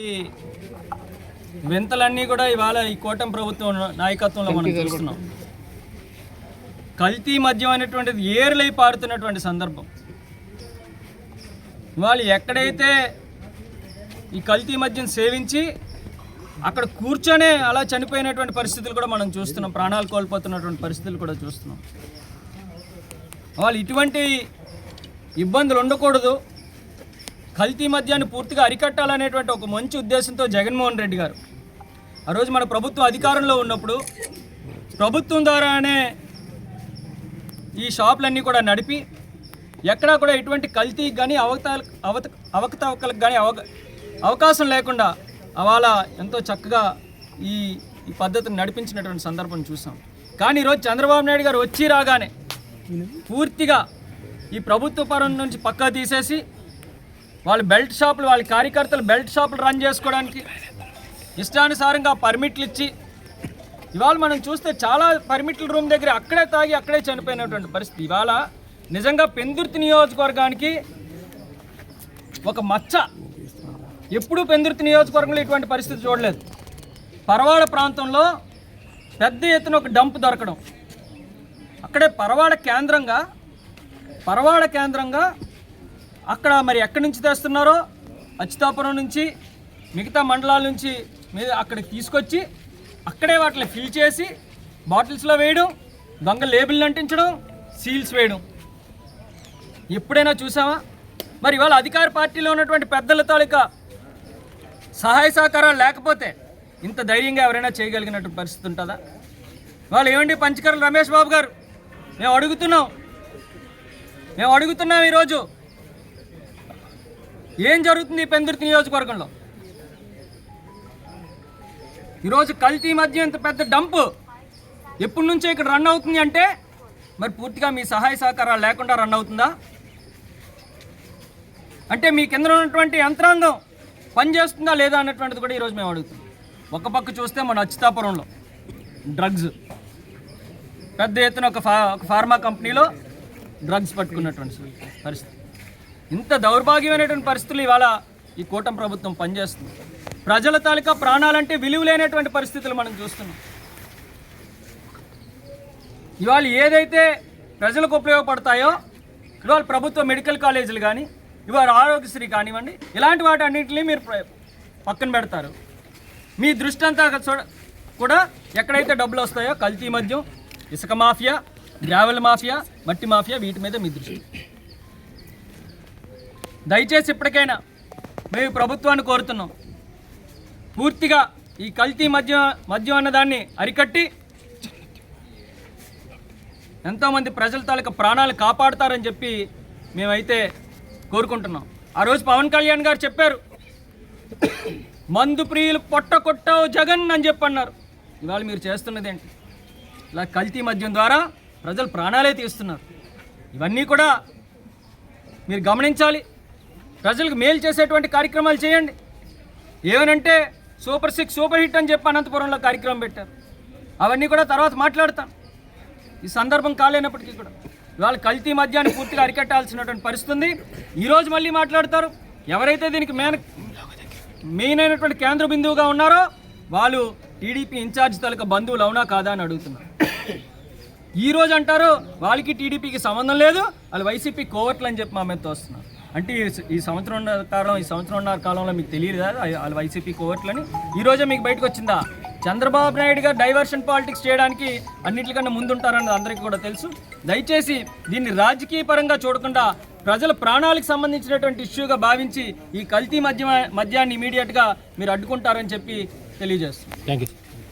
ఈ వింతలన్నీ కూడా ఇవాళ ఈ కూటమి ప్రభుత్వం నాయకత్వంలో మనం చూస్తున్నాం. కల్తీ మద్యం అనేటువంటిది ఏరులై పారుతున్నటువంటి సందర్భం. ఇవాళ ఎక్కడైతే ఈ కల్తీ మద్యం సేవించి అక్కడ కూర్చొనే అలా చనిపోయినటువంటి పరిస్థితులు కూడా మనం చూస్తున్నాం. ప్రాణాలు కోల్పోతున్నటువంటి పరిస్థితులు కూడా చూస్తున్నాం. వాళ్ళు ఇటువంటి ఇబ్బందులు ఉండకూడదు, కల్తీ మద్యాన్ని పూర్తిగా అరికట్టాలనేటువంటి ఒక మంచి ఉద్దేశంతో జగన్మోహన్ రెడ్డి గారు ఆ రోజు మన ప్రభుత్వం అధికారంలో ఉన్నప్పుడు ప్రభుత్వం ద్వారానే ఈ షాపులన్నీ కూడా నడిపి ఎక్కడా కూడా ఎటువంటి కల్తీకి కానీ అవకతవకలకు కానీ అవకాశం లేకుండా అవాళ ఎంతో చక్కగా ఈ పద్ధతిని నడిపించినటువంటి సందర్భం చూసాం. కానీ ఈరోజు చంద్రబాబు నాయుడు గారు వచ్చి రాగానే పూర్తిగా ఈ ప్రభుత్వ పరం నుంచి పక్కా తీసేసి వాళ్ళ బెల్ట్ షాపులు, వాళ్ళ కార్యకర్తలు బెల్ట్ షాపులు రన్ చేసుకోవడానికి ఇష్టానుసారంగా పర్మిట్లు ఇచ్చి ఇవాళ మనం చూస్తే చాలా పర్మిట్ల రూమ్ దగ్గర అక్కడే తాగి అక్కడే చనిపోయినటువంటి పరిస్థితి. ఇవాళ నిజంగా పెందుర్తి నియోజకవర్గానికి ఒక మచ్చ. ఎప్పుడూ పెందుర్తి నియోజకవర్గంలో ఇటువంటి పరిస్థితి చూడలేదు. పరవాడ ప్రాంతంలో పెద్ద ఎత్తున ఒక డంప్ దొరకడం, అక్కడే పరవాడ కేంద్రంగా అక్కడ మరి ఎక్కడి నుంచి తెస్తున్నారో అచ్యుతాపురం నుంచి మిగతా మండలాల నుంచి మీద అక్కడికి తీసుకొచ్చి అక్కడే వాటిని ఫిల్ చేసి బాటిల్స్లో వేయడం, దొంగ లేబుల్ని అంటించడం, సీల్స్ వేయడం ఎప్పుడైనా చూసామా? మరి ఇవాళ అధికార పార్టీలో ఉన్నటువంటి పెద్దల తాలూకా సహాయ సహకారాలు లేకపోతే ఇంత ధైర్యంగా ఎవరైనా చేయగలిగినటువంటి పరిస్థితి ఉంటుందా? వాళ్ళు ఏమండి పంచకర్ల రమేష్ బాబు గారు, మేము అడుగుతున్నాం ఈరోజు ఏం జరుగుతుంది పెందుర్తి నియోజకవర్గంలో? ఈరోజు కల్తీ మద్యం ఇంత పెద్ద డంపు ఎప్పటి నుంచో ఇక్కడ రన్ అవుతుంది అంటే మరి పూర్తిగా మీ సహాయ సహకారాలు లేకుండా రన్ అవుతుందా? అంటే మీ కింద ఉన్నటువంటి యంత్రాంగం పనిచేస్తుందా లేదా అన్నటువంటిది కూడా ఈరోజు మేము అడుగుతున్నాం. ఒక పక్క చూస్తే మన అచ్యుతాపురంలో డ్రగ్స్ పెద్ద ఎత్తున ఒక ఫార్మా కంపెనీలో డ్రగ్స్ పట్టుకున్నటువంటి పరిస్థితి. ఇంత దౌర్భాగ్యమైనటువంటి పరిస్థితులు ఇవాళ ఈ కూటమి ప్రభుత్వం పనిచేస్తుంది. ప్రజల తాలూకా ప్రాణాలంటే విలువ లేనటువంటి పరిస్థితులు మనం చూస్తున్నాం. ఇవాళ ఏదైతే ప్రజలకు ఉపయోగపడతాయో ఇవాళ ప్రభుత్వ మెడికల్ కాలేజీలు కానీ ఇవాళ ఆరోగ్యశ్రీ కానివ్వండి, ఇలాంటి వాటి అన్నింటినీ మీరు పక్కన పెడతారు. మీ దృష్టి అంతా కూడా ఎక్కడైతే డబ్బులు వస్తాయో కల్తీ మద్యం, ఇసుక మాఫియా, గ్రావెల్ మాఫియా, మట్టి మాఫియా, వీటి మీద మీ దృష్టి. దయచేసి ఇప్పటికైనా మేము ప్రభుత్వాన్ని కోరుతున్నాం, పూర్తిగా ఈ కల్తీ మద్యం అన్నదాన్ని అరికట్టి ఎంతోమంది ప్రజల తాలూకా ప్రాణాలు కాపాడుతారని చెప్పి మేమైతే కోరుకుంటున్నాం. ఆ రోజు పవన్ కళ్యాణ్ గారు చెప్పారు, మందు ప్రియులు పొట్ట కొట్టావు జగన్ అని చెప్పి అన్నారు. ఇవాళ మీరు చేస్తున్నది ఏంటి? ఇలా కల్తీ మద్యం ద్వారా ప్రజలు ప్రాణాలే తీస్తున్నారు. ఇవన్నీ కూడా మీరు గమనించాలి. ప్రజలకు మేలు చేసేటువంటి కార్యక్రమాలు చేయండి. ఏమనంటే సూపర్ 6 సూపర్ హిట్ అని చెప్పి అనంతపురంలో కార్యక్రమం పెట్టారు. అవన్నీ కూడా తర్వాత మాట్లాడతాను. ఈ సందర్భం కాలేనప్పటికీ కూడా ఇవాళ కల్తీ మద్యాన్ని పూర్తిగా అరికట్టాల్సినటువంటి పరిస్థితి ఉంది. ఈరోజు మళ్ళీ మాట్లాడతారు. ఎవరైతే దీనికి మెయిన్ అయినటువంటి కేంద్ర బిందువుగా ఉన్నారో వాళ్ళు టీడీపీ ఇన్ఛార్జ్ తాలూకా బంధువులు అవునా కాదా అని అడుగుతున్నారు. ఈరోజు అంటారు వాళ్ళకి టీడీపీకి సంబంధం లేదు, వాళ్ళు వైసీపీ కోవర్ట్లు అని చెప్పి మా మీద తోస్తున్నారు. అంటే ఈ సంవత్సరంన్నర కాలంలో మీకు తెలియదు కదా వాళ్ళు వైసీపీ కోవర్ట్లని? ఈరోజే మీకు బయటకు వచ్చిందా? చంద్రబాబు నాయుడు గారు డైవర్షన్ పాలిటిక్స్ చేయడానికి అన్నింటికన్నా ముందుంటారన్నది అందరికీ కూడా తెలుసు. దయచేసి దీన్ని రాజకీయ పరంగా చూడకుండా ప్రజల ప్రాణాలకు సంబంధించినటువంటి ఇష్యూగా భావించి ఈ కల్తీ మద్యాన్ని ఇమీడియట్గా మీరు అడ్డుకుంటారని చెప్పి తెలియజేస్తున్నాం. Thank you.